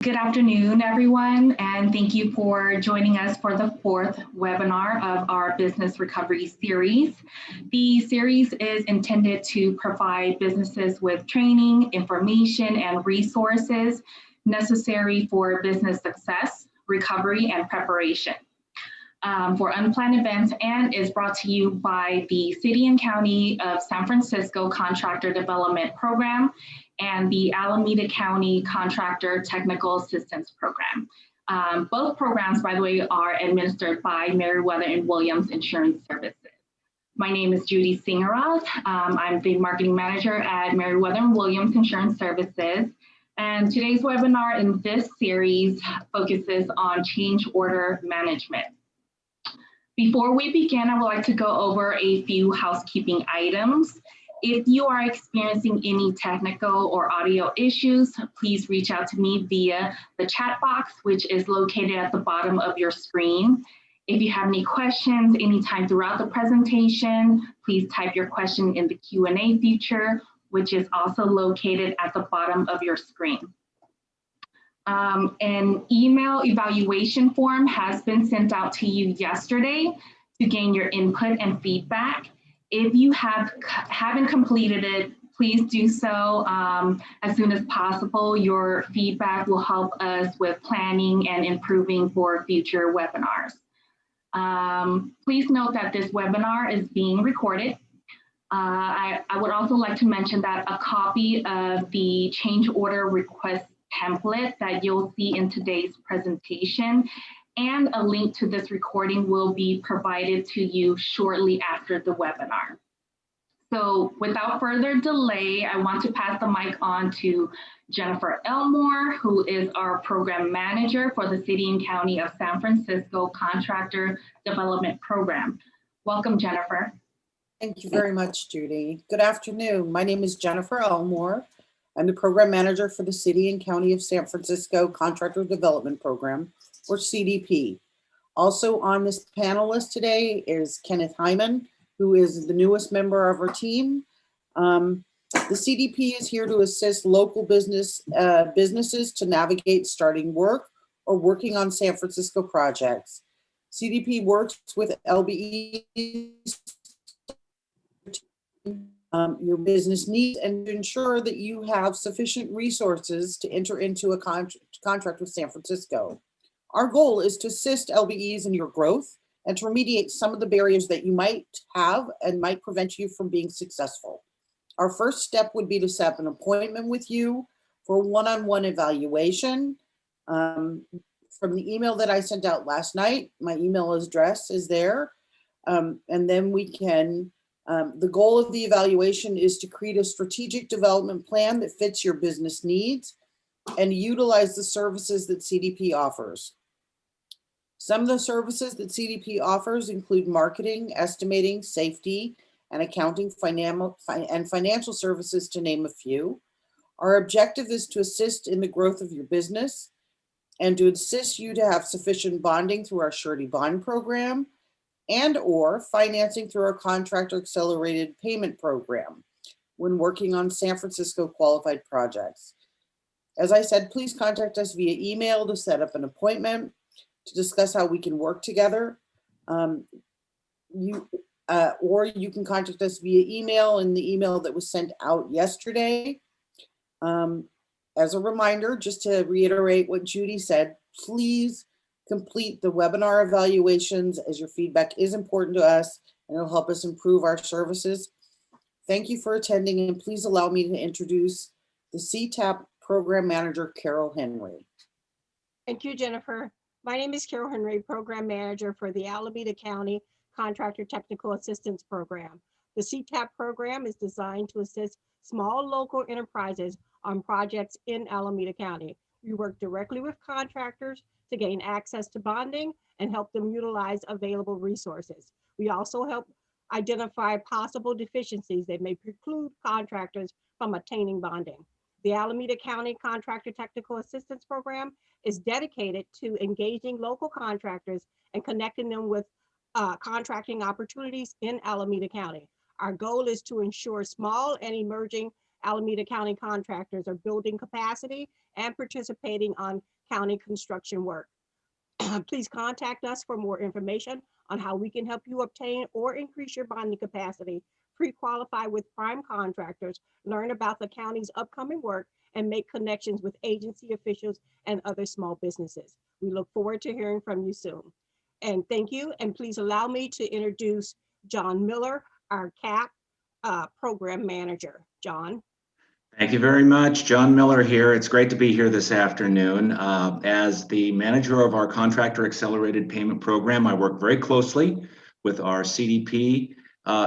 Good afternoon, everyone, and thank you for joining us for the fourth webinar of our Business Recovery Series. The series is intended to provide businesses with training, information, and resources necessary for business success, recovery, and preparation for unplanned events, and is brought to you by the City and County of San Francisco Contractor Development Program and the Alameda County Contractor Technical Assistance Program. Both programs, by the way, are administered by Merriwether Williams Insurance Services. My name is Judy Singeraz. I'm the marketing manager at Merriwether Williams Insurance Services. And today's webinar in this series focuses on change order management. Before we begin, I would like to go over a few housekeeping items. If you are experiencing any technical or audio issues, please reach out to me via the chat box, which is located at the bottom of your screen. If you have any questions anytime throughout the presentation, please type your question in the Q&A feature, which is also located at the bottom of your screen. An email evaluation form has been sent out to you yesterday to gain your input and feedback. If you haven't completed it, please do so as soon as possible. Your feedback will help us with planning and improving for future webinars. Please note that this webinar is being recorded. I would also like to mention that a copy of the change order request template that you'll see in today's presentation and a link to this recording will be provided to you shortly after the webinar. So without further delay, I want to pass the mic on to Jennifer Elmore, who is our program manager for the City and County of San Francisco Contractor Development Program. Welcome, Jennifer. Thank you very much, Judy. Good afternoon. My name is Jennifer Elmore. I'm the program manager for the City and County of San Francisco Contractor Development Program, or CDP. Also on this panel list today is Kenneth Hyman, who is the newest member of our team. The CDP is here to assist local businesses to navigate starting work or working on San Francisco projects. CDP works with LBEs, your business needs, and to ensure that you have sufficient resources to enter into a contract with San Francisco. Our goal is to assist LBEs in your growth and to remediate some of the barriers that you might have and might prevent you from being successful. Our first step would be to set up an appointment with you for a one-on-one evaluation. From the email that I sent out last night, my email address is there, and then we can the goal of the evaluation is to create a strategic development plan that fits your business needs and utilize the services that CDP offers. Some of the services that CDP offers include marketing, estimating, safety, and accounting, financial services, to name a few. Our objective is to assist in the growth of your business and to assist you to have sufficient bonding through our surety bond program and or financing through our contractor accelerated payment program when working on San Francisco qualified projects. As I said, please contact us via email to set up an appointment to discuss how we can work together. Or you can contact us via email in the email that was sent out yesterday. As a reminder, just to reiterate what Judy said, please complete the webinar evaluations as your feedback is important to us and it'll help us improve our services. Thank you for attending, and please allow me to introduce the CTAP program manager, Carol Henry. Thank you, Jennifer. My name is Carol Henry, program manager for the Alameda County Contractor Technical Assistance Program. The CTAP program is designed to assist small local enterprises on projects in Alameda County. We work directly with contractors to gain access to bonding and help them utilize available resources. We also help identify possible deficiencies that may preclude contractors from obtaining bonding. The Alameda County Contractor Technical Assistance Program is dedicated to engaging local contractors and connecting them with contracting opportunities in Alameda County. Our goal is to ensure small and emerging Alameda County contractors are building capacity and participating on county construction work. Please contact us for more information on how we can help you obtain or increase your bonding capacity, pre-qualify with prime contractors, learn about the county's upcoming work, and make connections with agency officials and other small businesses. We look forward to hearing from you soon. And thank you. And please allow me to introduce John Miller, our CAP program manager. John. Thank you very much. John Miller here. It's great to be here this afternoon. As the manager of our Contractor Accelerated Payment Program, I work very closely with our CDP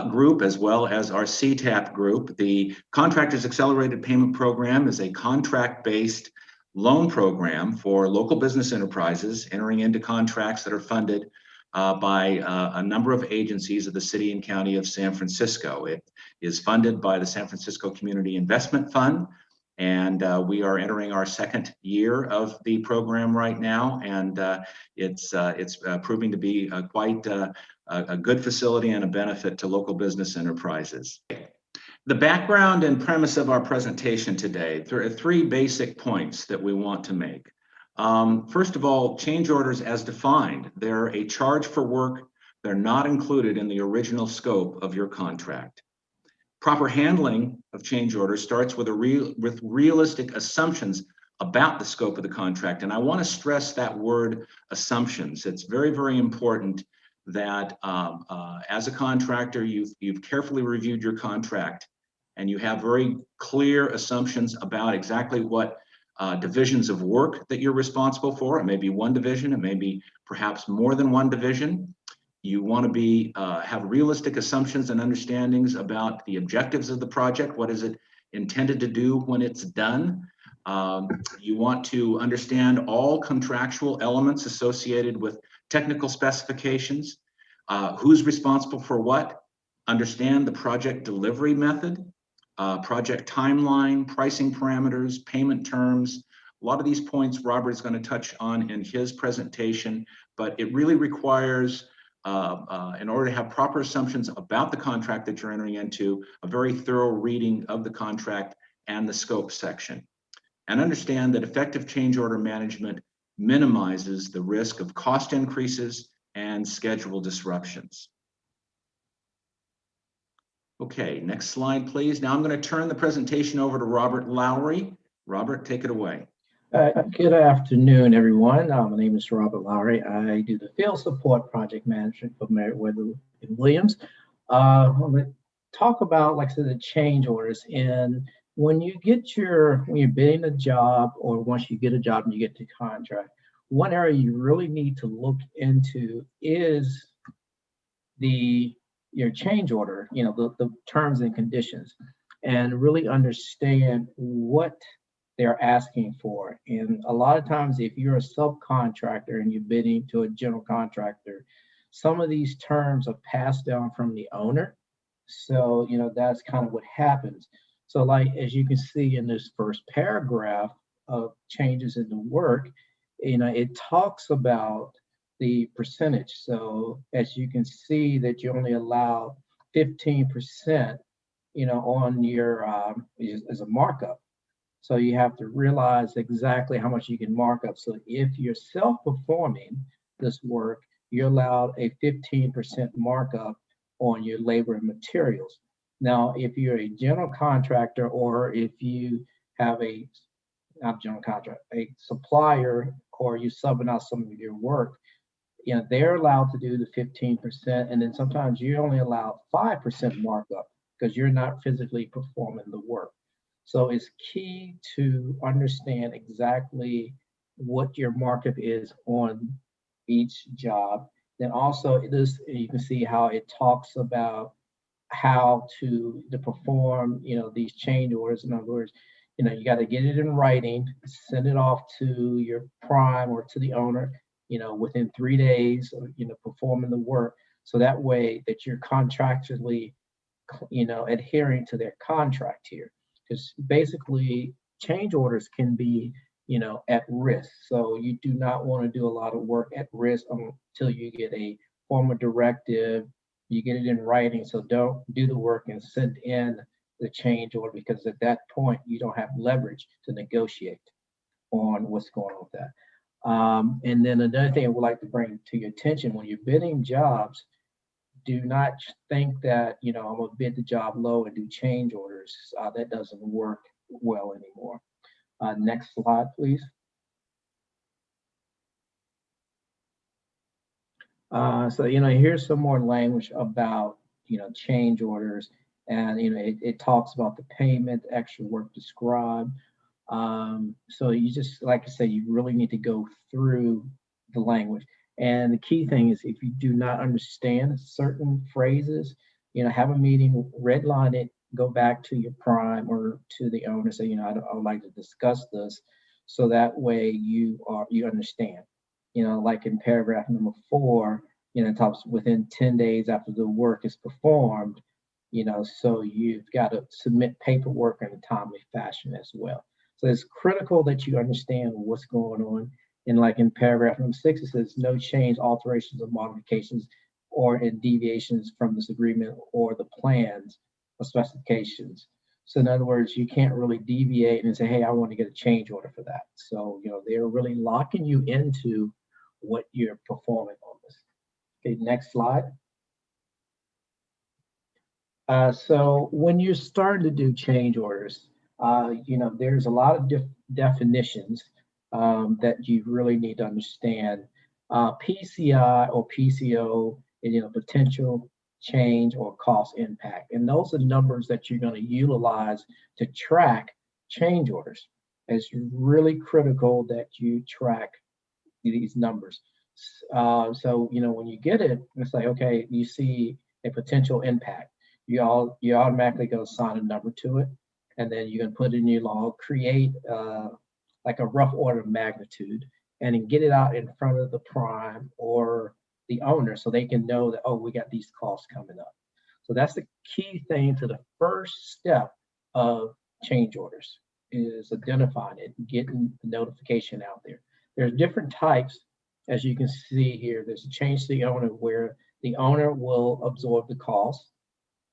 group as well as our CTAP group. The Contractors Accelerated Payment Program is a contract-based loan program for local business enterprises entering into contracts that are funded by a number of agencies of the city and county of San Francisco. It is funded by the San Francisco Community Investment Fund, and we are entering our second year of the program right now, and it's proving to be quite a good facility and a benefit to local business enterprises. The background and premise of our presentation today, there are three basic points that we want to make. First of all, change orders as defined. They're a charge for work. They're not included in the original scope of your contract. Proper handling of change orders starts with realistic assumptions about the scope of the contract. And I want to stress that word assumptions. It's very, very important that as a contractor, you've carefully reviewed your contract and you have very clear assumptions about exactly what divisions of work that you're responsible for. It may be one division, it may be perhaps more than one division. You want to have realistic assumptions and understandings about the objectives of the project. What is it intended to do when it's done? You want to understand all contractual elements associated with technical specifications. Who's responsible for what? Understand the project delivery method, project timeline, pricing parameters, payment terms. A lot of these points Robert is going to touch on in his presentation, but it really requires, in order to have proper assumptions about the contract that you're entering into, a very thorough reading of the contract and the scope section. And understand that effective change order management minimizes the risk of cost increases and schedule disruptions. Okay, next slide, please. Now I'm going to turn the presentation over to Robert Lowry. Robert, take it away. Good afternoon, everyone. My name is Robert Lowry. I do the field support project management for Merriwether Williams. I'm going to talk about, like I said, the change orders. And when you're bidding a job, or once you get a job and you get the contract, one area you really need to look into is your change order, the terms and conditions, and really understand what they're asking for. And a lot of times, if you're a subcontractor and you're bidding to a general contractor, some of these terms are passed down from the owner. So, that's kind of what happens. So like, as you can see in this first paragraph of changes in the work, it talks about the percentage. So as you can see that you only allow 15%, on your, as a markup. So you have to realize exactly how much you can mark up. So if you're self-performing this work, you're allowed a 15% markup on your labor and materials. Now, if you're a general contractor, or if you have a supplier, or you subbing out some of your work, they're allowed to do the 15%. And then sometimes you're only allowed 5% markup because you're not physically performing the work. So it's key to understand exactly what your markup is on each job. Then also you can see how it talks about how to perform, these change orders. In other words, you got to get it in writing, send it off to your prime or to the owner, within 3 days of, performing the work. So that way that you're contractually, adhering to their contract here. Because basically change orders can be, at risk. So you do not want to do a lot of work at risk until you get a formal directive, you get it in writing. So don't do the work and send in the change order, because at that point you don't have leverage to negotiate on what's going on with that. And then another thing I would like to bring to your attention, when you're bidding jobs, do not think that, I'm gonna bid the job low and do change orders. That doesn't work well anymore. Next slide, please. So, here's some more language about, change orders. And, it talks about the payment, extra work described. So you just, like I said, you really need to go through the language. And the key thing is, if you do not understand certain phrases, have a meeting, redline it, go back to your prime or to the owner, say, I would like to discuss this, so that way you understand. Like in paragraph number 4, it talks within 10 days after the work is performed, so you've got to submit paperwork in a timely fashion as well. So it's critical that you understand what's going on. And like in paragraph number 6, it says no change, alterations, or modifications or in deviations from this agreement or the plans or specifications. So in other words, you can't really deviate and say, hey, I want to get a change order for that. So, they're really locking you into what you're performing on this. Okay, next slide. So when you're starting to do change orders, there's a lot of definitions that you really need to understand. PCI or PCO, potential change or cost impact. And those are numbers that you're going to utilize to track change orders. It's really critical that you track these numbers. So, when you get it, it's like, okay, you see a potential impact. You automatically go assign a number to it. And then you can put it in your log, create like a rough order of magnitude, and then get it out in front of the prime or the owner so they can know that, oh, we got these costs coming up. So that's the key thing to the first step of change orders, is identifying it and getting the notification out there. There's different types, as you can see here. There's a change to the owner where the owner will absorb the cost.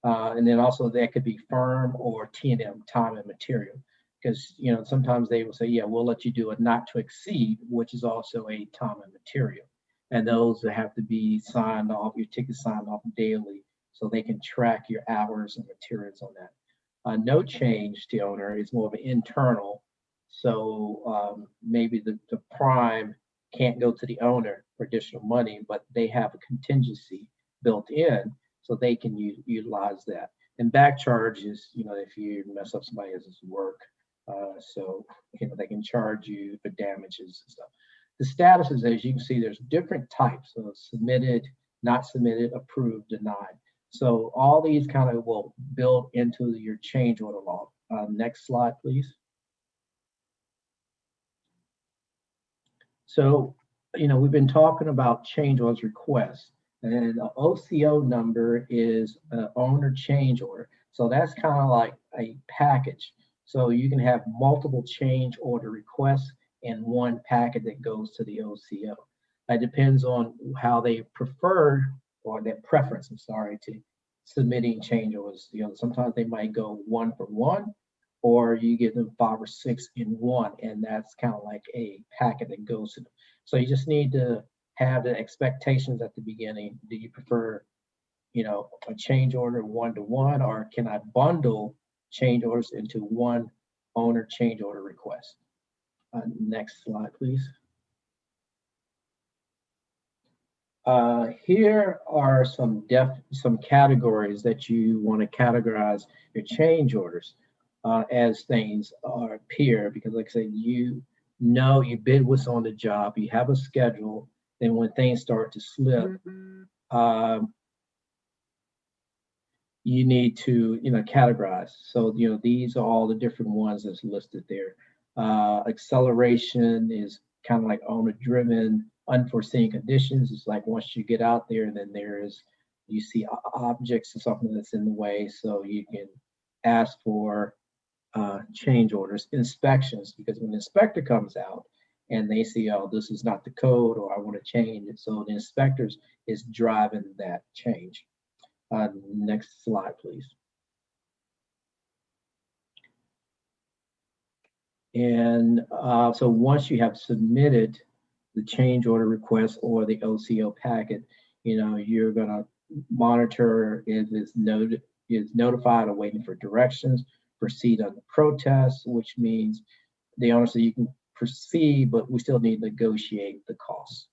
And then also that could be firm or T&M, time and material. Because, sometimes they will say, yeah, we'll let you do a not to exceed, which is also a time and material. And those have to be signed off, your tickets signed off daily, so they can track your hours and materials on that. No change to owner is more of an internal. So maybe the prime can't go to the owner for additional money, but they have a contingency built in, so they can utilize that. And back charge is, if you mess up somebody else's work, so they can charge you for damages and stuff. The statuses, as you can see, there's different types of submitted, not submitted, approved, denied. So all these kind of will build into your change order log. Next slide, please. So, we've been talking about change orders requests, and the OCO number is an owner change order. So that's kind of like a package. So you can have multiple change order requests in one packet that goes to the OCO. It depends on how they prefer, or their preference, to submitting change orders. Sometimes they might go 1 for 1, or you give them 5 or 6 in one, and that's kind of like a packet that goes to them. So you just need to have the expectations at the beginning. Do you prefer, a change order 1-to-1, or can I bundle change orders into one owner change order request? Next slide, please. Here are some categories that you want to categorize your change orders as things appear, because like I said, you bid what's on the job, you have a schedule, then when things start to slip, you need to categorize. So these are all the different ones that's listed there. Acceleration is kind of like owner driven. Unforeseen conditions is like once you get out there, then you see objects or something that's in the way, so you can ask for change orders. Inspections, because when the inspector comes out and they see, oh, this is not the code, or I want to change it, so the inspectors is driving that change. Next slide, please. And so once you have submitted the change order request or the OCO packet, you're gonna monitor if it's notified or waiting for directions, proceed on the protest, which means they honestly you can proceed, but we still need to negotiate the costs.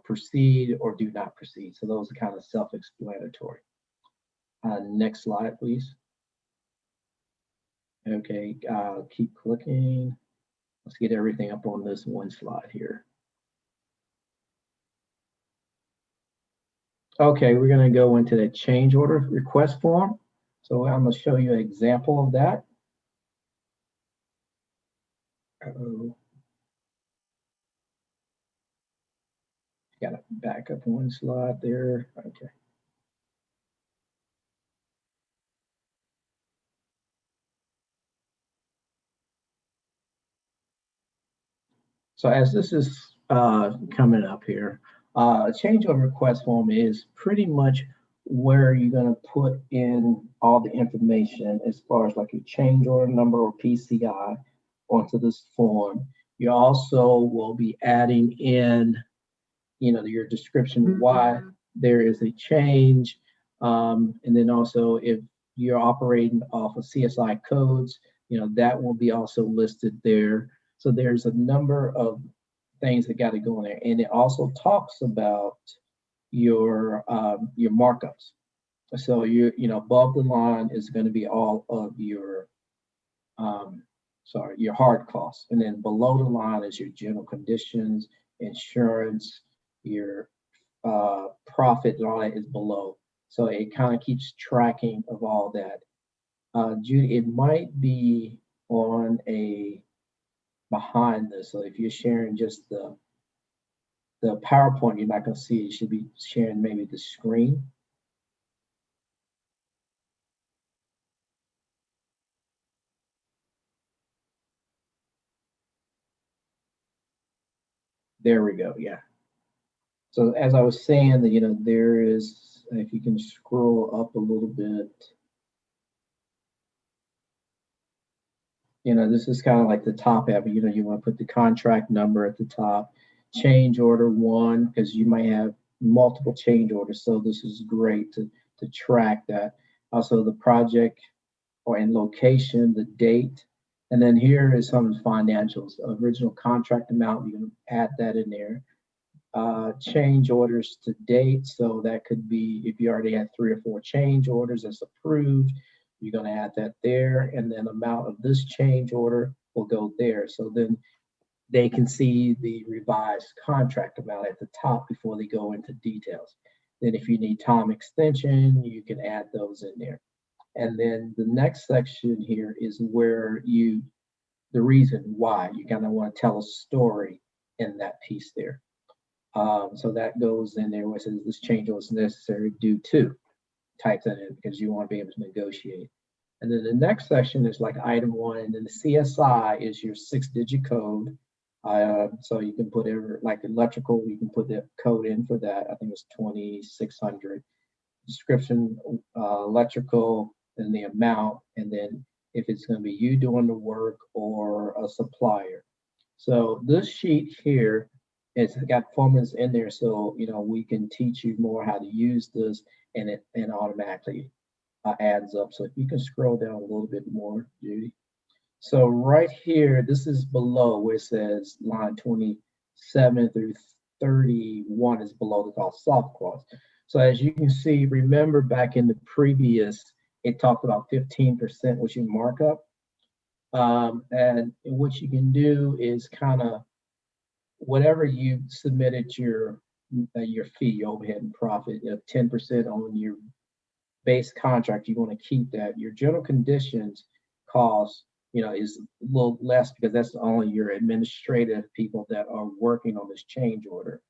Proceed or do not proceed. So those are kind of self-explanatory. Next slide, please. Okay, keep clicking. Let's get everything up on this one slide here. Okay, we're gonna go into the change order request form. So I'm gonna show you an example of that. Got to back up one slide there. Okay. So as this is coming up here, a change order request form is pretty much where you're going to put in all the information as far as like your change order number or PCI onto this form. You also will be adding in, your description of why there is a change. And then also if you're operating off of CSI codes, that will be also listed there. So there's a number of things that got to go in there, and it also talks about your markups. So above the line is going to be all of your your hard costs, and then below the line is your general conditions, insurance, your profit, and all that is below. So it kind of keeps tracking of all that. Judy, it might be on a behind this. So if you're sharing just the PowerPoint, you're not going to see it. You should be sharing maybe the screen. There we go. Yeah. So as I was saying, there is, if you can scroll up a little bit, this is kind of like the top half. You want to put the contract number at the top, change order 1, because you might have multiple change orders. So this is great to track that. Also the project and location, the date. And then here is some of the financials. Original contract amount, you can add that in there. Change orders to date. So that could be if you already had 3 or 4 change orders that's approved, you're going to add that there. And then amount of this change order will go there. So then they can see the revised contract amount at the top before they go into details. Then if you need time extension, you can add those in there. And then the next section here is where the reason why you kind of want to tell a story in that piece there. So that goes in there where it says this change was necessary due to. Type that in because you want to be able to negotiate. And then the next section is like item 1, and then the CSI is your 6-digit code. So you can put like electrical, you can put the code in for that. I think it's 2600. Description, electrical, and the amount, and then if it's going to be you doing the work or a supplier. So this sheet here, it's got formulas in there, so we can teach you more how to use this, and it automatically adds up. So if you can scroll down a little bit more, Judy. So right here, this is below where it says line 27 through 31 is below the cost, soft cost. So as you can see, remember back in the previous, it talked about 15% was your markup. And what you can do is kind of whatever you submitted your fee, your overhead and profit of 10% on your base contract, you want to keep that. Your general conditions cost, is a little less because that's only your administrative people that are working on this change order.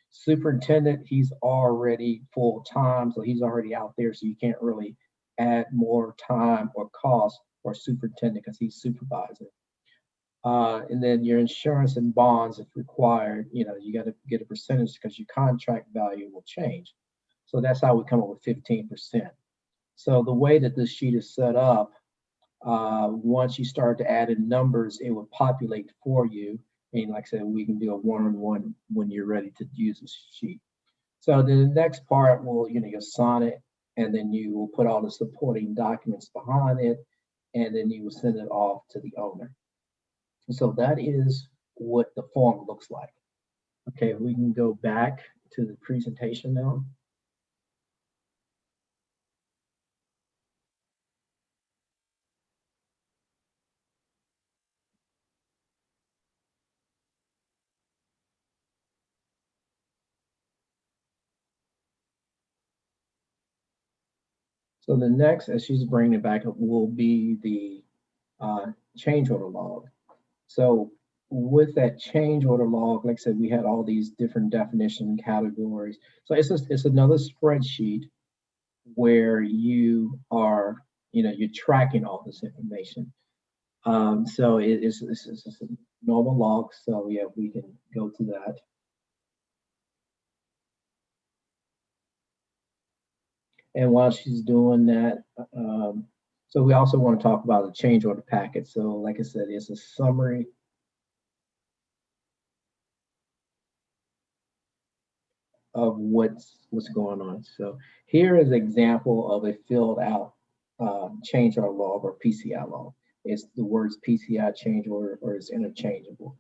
Superintendent, he's already full-time, so he's already out there, so you can't really add more time or cost for superintendent because he's supervising. And then your insurance and bonds, if required, you got to get a percentage because your contract value will change. So that's how we come up with 15%. So the way that this sheet is set up, Once you start to add in numbers, it will populate for you. And like I said, we can do a one-on-one when you're ready to use this sheet. So the next part will, you'll sign it, and then you will put all the supporting documents behind it, and then you will send it off to the owner. So that is what the form looks like. Okay, we can go back to the presentation now. So the next, as she's bringing it back up, will be the change order log. So with that change order log, like I said, we had all these different definition categories. So it's another spreadsheet where you are, you're tracking all this information. So it's a normal log. So yeah, we can go to that. And while she's doing that, so we also want to talk about the change order packet. So like I said, it's a summary of what's going on. So here is an example of a filled out change order log or PCI log. It's the words PCI change order, or it's interchangeable.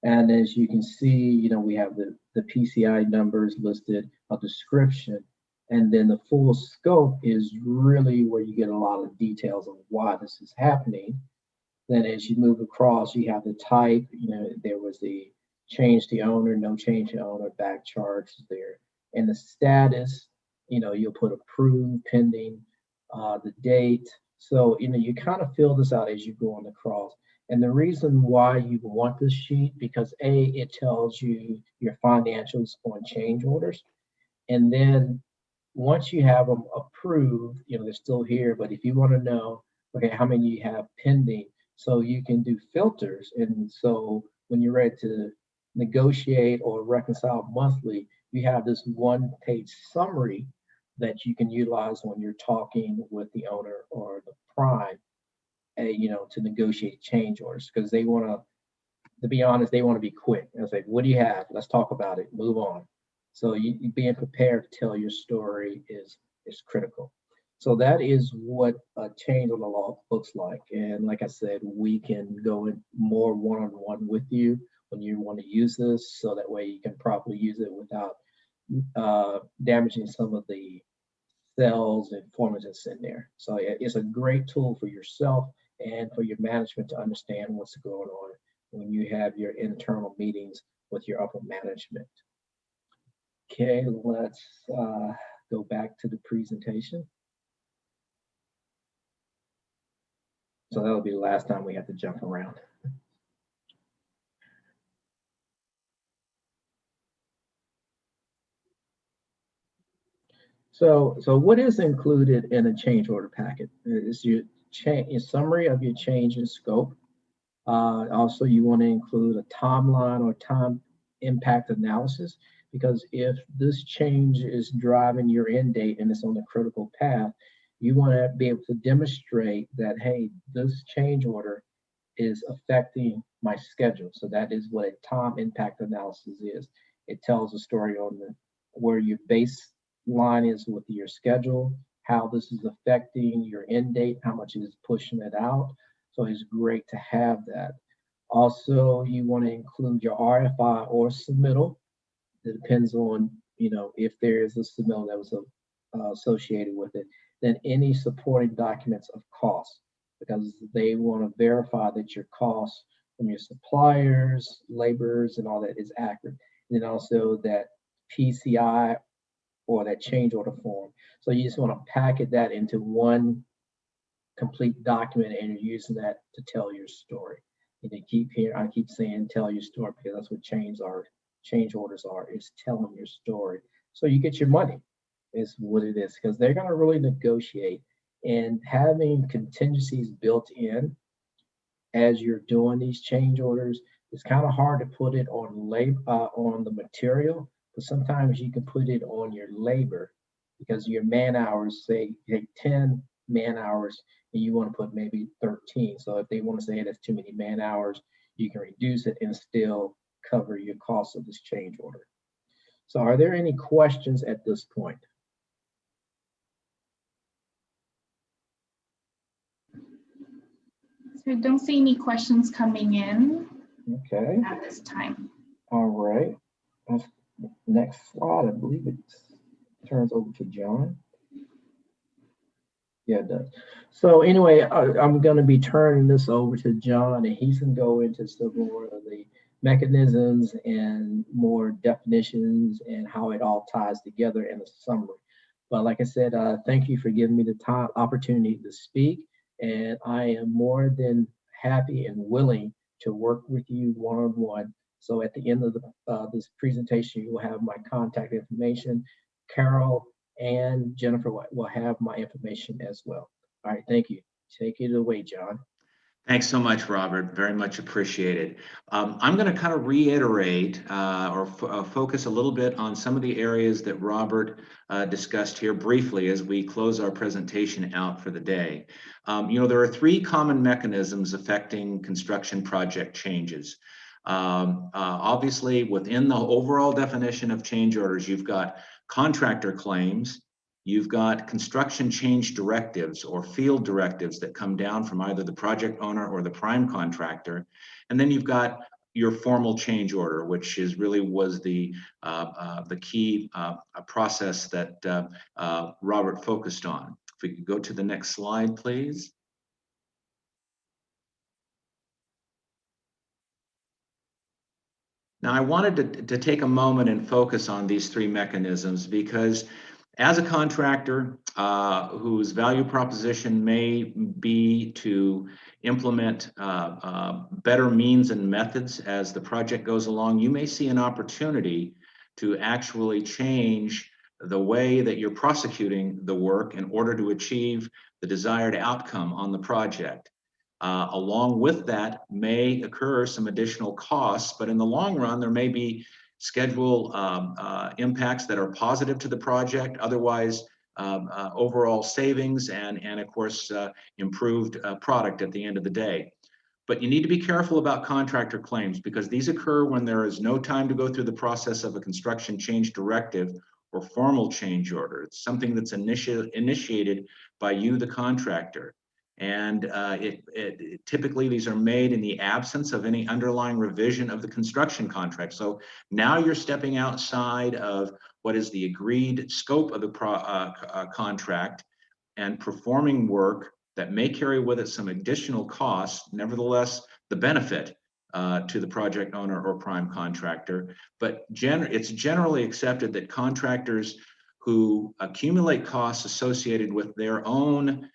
And as you can see, we have the PCI numbers listed, a description, and then the full scope is really where you get a lot of details of why this is happening. Then as you move across, you have the type, there was the change the owner, no change the owner, back charges there. And the status, you'll put approved, pending, the date. So, you kind of fill this out as you go on across. And the reason why you want this sheet, because A, it tells you your financials on change orders. And then once you have them approved, they're still here, but if you want to know, okay, how many you have pending, so you can do filters. And so when you're ready to negotiate or reconcile monthly, you have this one-page summary that you can utilize when you're talking with the owner or the prime, to negotiate change orders, because they want to be honest, they want to be quick. And it's like, what do you have? Let's talk about it, move on. So you being prepared to tell your story is critical. So that is what a change on the law looks like. And like I said, we can go in more one-on-one with you when you want to use this, so that way you can properly use it without damaging some of the cells and formulas that's in there. So it's a great tool for yourself and for your management to understand what's going on when you have your internal meetings with your upper management. Okay, let's go back to the presentation. So that'll be the last time we have to jump around. So what is included in a change order packet is your summary of your change in scope. Also, you want to include a timeline or time impact analysis, because if this change is driving your end date and it's on the critical path, you want to be able to demonstrate that, hey, this change order is affecting my schedule. So that is what a time impact analysis is. It tells a story on where your baseline is with your schedule, how this is affecting your end date, how much it is pushing it out. So it's great to have that. Also, you want to include your RFI or submittal. It depends on, if there is a submittal that was associated with it. Then any supporting documents of cost, because they want to verify that your costs from your suppliers, laborers, and all that is accurate. And then also that PCI or that change order form. So you just want to packet that into one complete document, and you're using that to tell your story. And I keep saying tell your story, because that's what change orders are, is telling your story. So you get your money is what it is, because they're going to really negotiate. And having contingencies built in as you're doing these change orders, it's kind of hard to put it on on the material, but sometimes you can put it on your labor, because your man hours say 10 man hours and you want to put maybe 13. So if they want to say that's too many man hours, you can reduce it and still cover your cost of this change order. So are there any questions at this point? So I don't see any questions coming in Okay, at this time. all right. Next slide, I believe it turns over to John. Yeah, it does. So anyway, I'm going to be turning this over to John, and he's going to go into some more of the mechanisms and more definitions and how it all ties together in a summary. But like I said, thank you for giving me the time, opportunity to speak, and I am more than happy and willing to work with you one-on-one. So at the end of this presentation, you will have my contact information. Carol and Jennifer will have my information as well. All right, thank you. Take it away, John. Thanks so much, Robert. Very much appreciated. I'm going to kind of reiterate or focus a little bit on some of the areas that Robert discussed here briefly as we close our presentation out for the day. There are three common mechanisms affecting construction project changes. Obviously, within the overall definition of change orders, you've got contractor claims, you've got construction change directives or field directives that come down from either the project owner or the prime contractor. And then you've got your formal change order, which was the key process that Robert focused on. If we could go to the next slide, please. Now, I wanted to take a moment and focus on these three mechanisms because as a contractor whose value proposition may be to implement better means and methods as the project goes along, you may see an opportunity to actually change the way that you're prosecuting the work in order to achieve the desired outcome on the project. Along with that may occur some additional costs, but in the long run, there may be schedule impacts that are positive to the project, otherwise overall savings and of course improved product at the end of the day. But you need to be careful about contractor claims because these occur when there is no time to go through the process of a construction change directive or formal change order. It's something that's initiated by you, the contractor. And typically these are made in the absence of any underlying revision of the construction contract. So now you're stepping outside of what is the agreed scope of the contract and performing work that may carry with it some additional costs, nevertheless, the benefit to the project owner or prime contractor. But it's generally accepted that contractors who accumulate costs associated with their own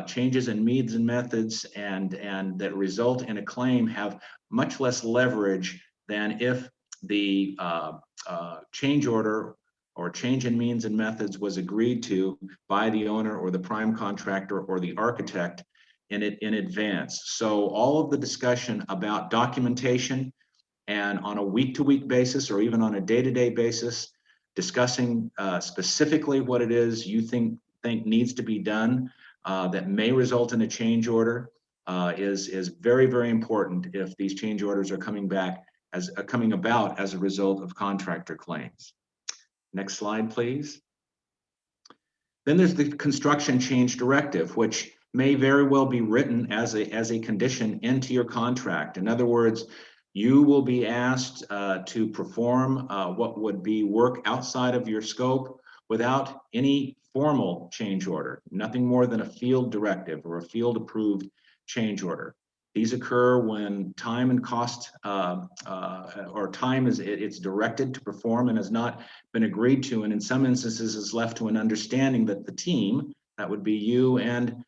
changes in means and methods and that result in a claim have much less leverage than if the change order or change in means and methods was agreed to by the owner or the prime contractor or the architect in advance. So all of the discussion about documentation and on a week-to-week basis or even on a day-to-day basis, discussing specifically what it is you think needs to be done that may result in a change order is very, very important if these change orders are coming about as a result of contractor claims. Next slide, please. Then there's the construction change directive, which may very well be written as a condition into your contract. In other words, you will be asked to perform what would be work outside of your scope without any formal change order, nothing more than a field directive or a field approved change order. These occur when time and cost or time it's directed to perform and has not been agreed to, and in some instances is left to an understanding that the team, that would be you and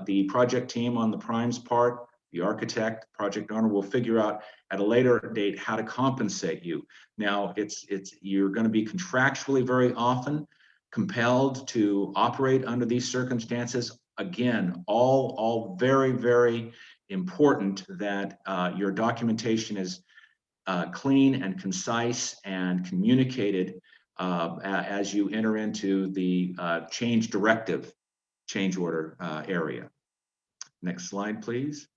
the project team on the prime's part, the architect, project owner, will figure out at a later date how to compensate you. Now, you're going to be contractually very often compelled to operate under these circumstances. Again, all very, very important that your documentation is clean and concise and communicated as you enter into the change directive. change order area. Next slide, please.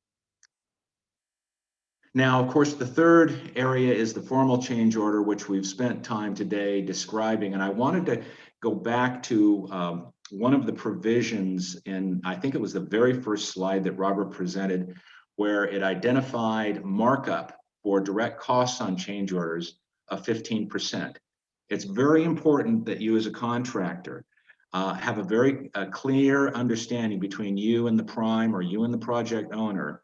Now, of course, the third area is the formal change order, which we've spent time today describing. And I wanted to go back to one of the provisions in, I think it was the very first slide that Robert presented, where it identified markup for direct costs on change orders of 15%. It's very important that you as a contractor have a very clear understanding between you and the prime or you and the project owner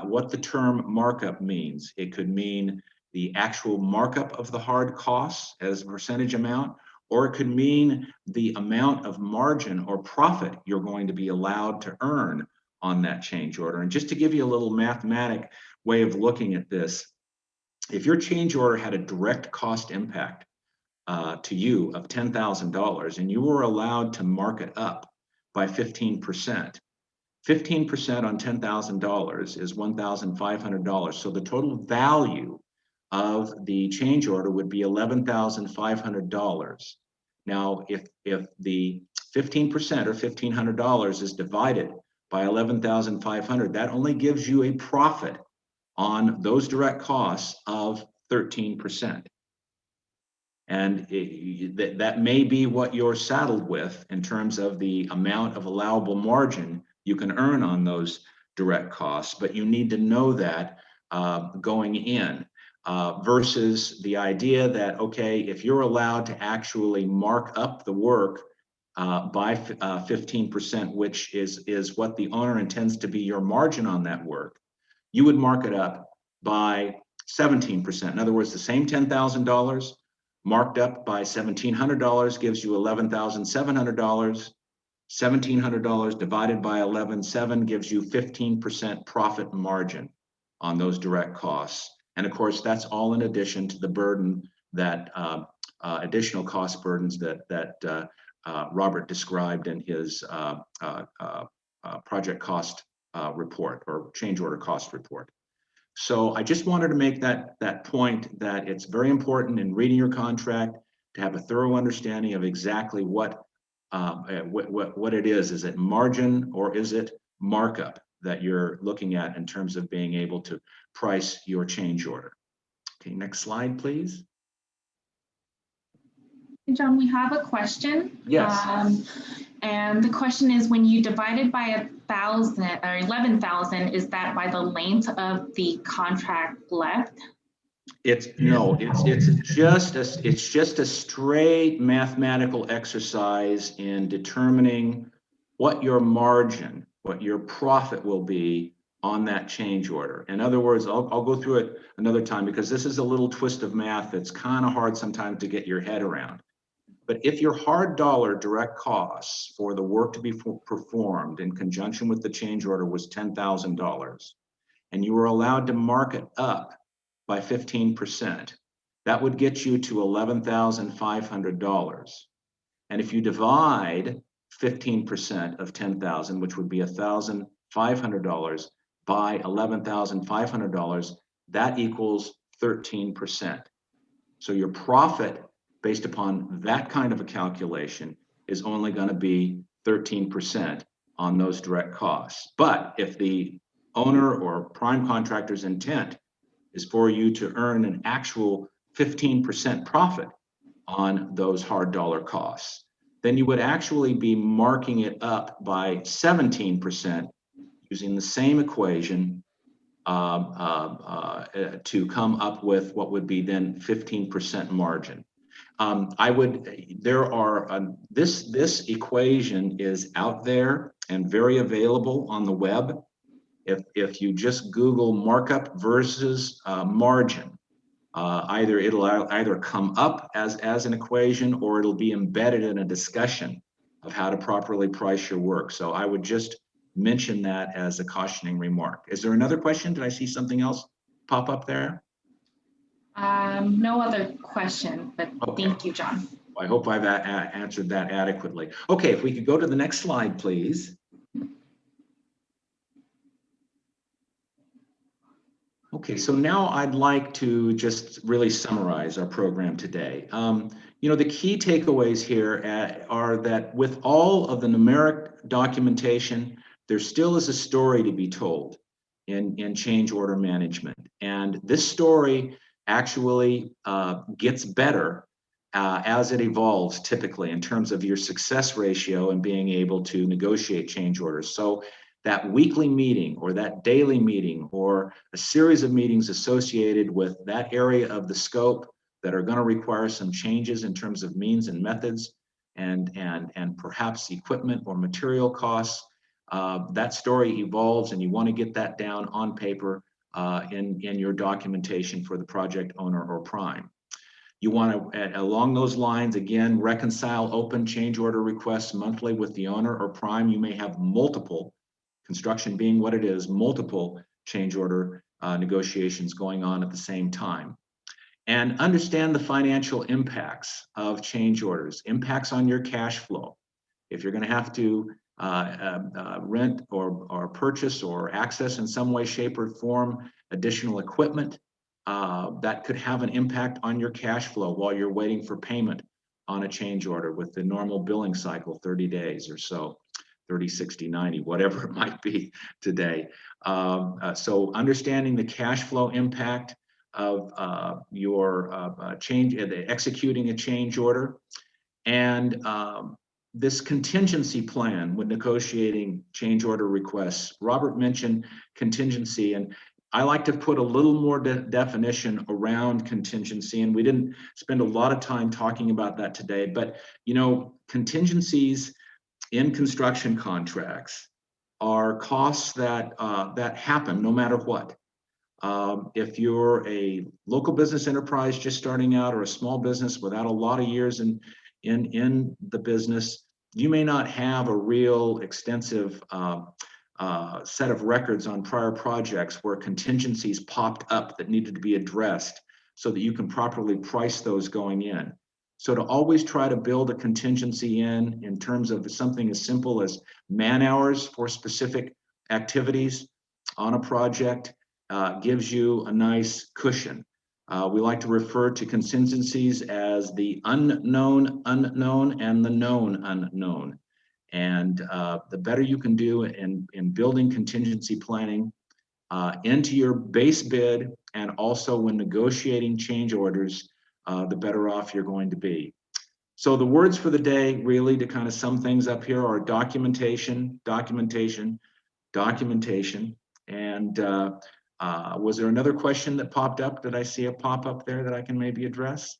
what the term markup means. It could mean the actual markup of the hard costs as a percentage amount, or it could mean the amount of margin or profit you're going to be allowed to earn on that change order. And just to give you a little mathematic way of looking at this, if your change order had a direct cost impact to you of $10,000 and you were allowed to mark it up by 15%, 15% on $10,000 is $1,500. So the total value of the change order would be $11,500. Now, if the 15% or $1,500 is divided by 11,500, that only gives you a profit on those direct costs of 13%. And that may be what you're saddled with in terms of the amount of allowable margin you can earn on those direct costs, but you need to know that going in versus the idea that, okay, if you're allowed to actually mark up the work by 15%, which is what the owner intends to be your margin on that work, you would mark it up by 17%. In other words, the same $10,000 marked up by $1,700 gives you $11,700. $1,700 divided by 11.7 gives you 15% profit margin on those direct costs. And of course, that's all in addition to the burden that additional cost burdens that Robert described in his project cost report or change order cost report. So I just wanted to make that point that it's very important in reading your contract to have a thorough understanding of exactly what it is. Is it margin or is it markup that you're looking at in terms of being able to price your change order? Okay, next slide, please. John, we have a question. Yes. And the question is, when you divide it by 1,000 or 11,000, is that by the length of the contract left? It's just a straight mathematical exercise in determining what your margin, what your profit will be on that change order. In other words, I'll go through it another time because this is a little twist of math that's kind of hard sometimes to get your head around. But if your hard dollar direct costs for the work to be performed in conjunction with the change order was $10,000 and you were allowed to mark it up by 15%, that would get you to $11,500. And if you divide 15% of 10,000, which would be $1,500 by $11,500, that equals 13%. So your profit based upon that kind of a calculation is only going to be 13% on those direct costs. But if the owner or prime contractor's intent is for you to earn an actual 15% profit on those hard dollar costs, then you would actually be marking it up by 17% using the same equation to come up with what would be then 15% margin. This equation is out there and very available on the web. If you just Google markup versus margin, it'll either come up as an equation or it'll be embedded in a discussion of how to properly price your work. So I would just mention that as a cautioning remark. Is there another question? Did I see something else pop up there? No other question, but okay. Thank you, John. I hope I've answered that adequately. Okay, if we could go to the next slide, please. Okay, so now I'd like to just really summarize our program today. The key takeaways here are that with all of the numeric documentation, there still is a story to be told in change order management. And this story actually gets better as it evolves, typically in terms of your success ratio and being able to negotiate change orders. So that weekly meeting or that daily meeting or a series of meetings associated with that area of the scope that are going to require some changes in terms of means and methods and perhaps equipment or material costs, that story evolves, and you want to get that down on paper in your documentation for the project owner or prime. You want to, along those lines, again, reconcile open change order requests monthly with the owner or prime. You may have multiple, construction being what it is, multiple change order negotiations going on at the same time. And understand the financial impacts of change orders, impacts on your cash flow. If you're going to have to rent or purchase or access in some way, shape, or form additional equipment, that could have an impact on your cash flow while you're waiting for payment on a change order with the normal billing cycle, 30 days or so. 30, 60, 90, whatever it might be today. So understanding the cash flow impact of your executing a change order, and this contingency plan when negotiating change order requests. Robert mentioned contingency, and I like to put a little more definition around contingency, and we didn't spend a lot of time talking about that today, but contingencies in construction contracts are costs that happen no matter what. If you're a local business enterprise just starting out or a small business without a lot of years in the business, you may not have a real extensive set of records on prior projects where contingencies popped up that needed to be addressed so that you can properly price those going in. So to always try to build a contingency in terms of something as simple as man hours for specific activities on a project gives you a nice cushion. We like to refer to contingencies as the unknown unknown and the known unknown. And the better you can do in building contingency planning into your base bid and also when negotiating change orders, the better off you're going to be. So the words for the day, really, to kind of sum things up here, are documentation, documentation, documentation. And was there another question that popped up? Did I see a pop up there that I can maybe address?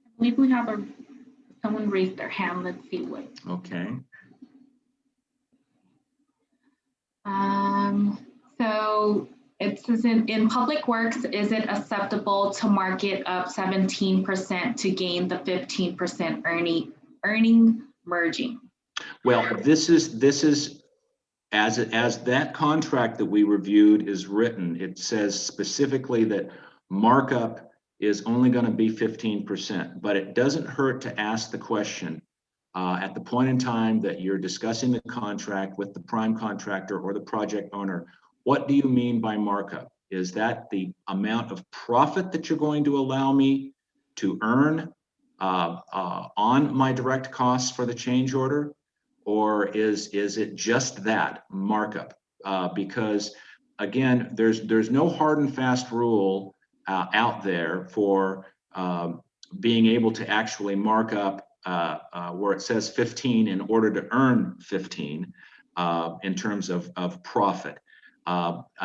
I believe we have someone raised their hand. Let's see what. Okay. So it says in public works, is it acceptable to market up 17% to gain the 15% earning merging? Well, this is as that contract that we reviewed is written, it says specifically that markup is only going to be 15%, but it doesn't hurt to ask the question at the point in time that you're discussing the contract with the prime contractor or the project owner. What do you mean by markup? Is that the amount of profit that you're going to allow me to earn on my direct costs for the change order? Or is it just that markup? Because again, there's no hard and fast rule out there for being able to actually mark up where it says 15 in order to earn 15 in terms of profit.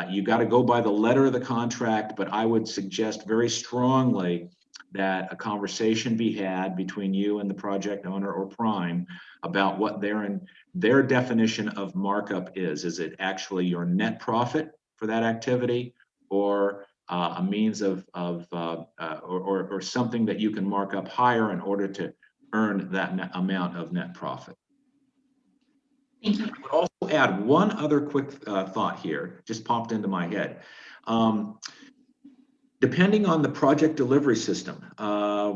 You got to go by the letter of the contract, but I would suggest very strongly that a conversation be had between you and the project owner or prime about what their definition of markup is. Is it actually your net profit for that activity, or a means of or something that you can mark up higher in order to earn that amount of net profit? Thank you. I would also add one other quick thought here, just popped into my head. Depending on the project delivery system,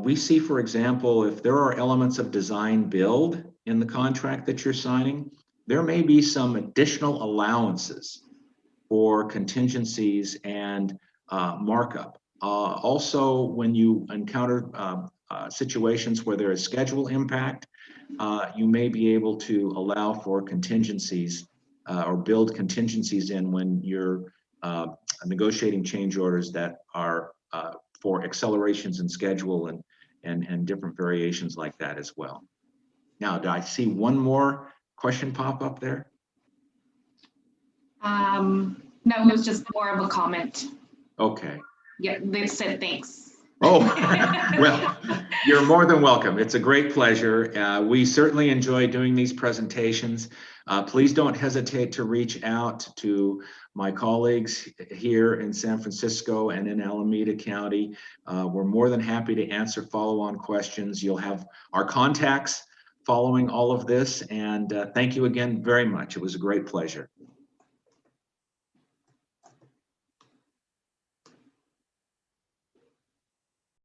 we see, for example, if there are elements of design build in the contract that you're signing, there may be some additional allowances for contingencies and markup. Also, when you encounter situations where there is schedule impact, you may be able to allow for contingencies or build contingencies in when you're negotiating change orders that are for accelerations in schedule and different variations like that as well. Now, do I see one more question pop up there? No, it was just more of a comment. Okay. Yeah, they said thanks. Oh, well, you're more than welcome. It's a great pleasure. We certainly enjoy doing these presentations. Please don't hesitate to reach out to my colleagues here in San Francisco and in Alameda County. We're more than happy to answer follow-on questions. You'll have our contacts following all of this. And thank you again very much. It was a great pleasure.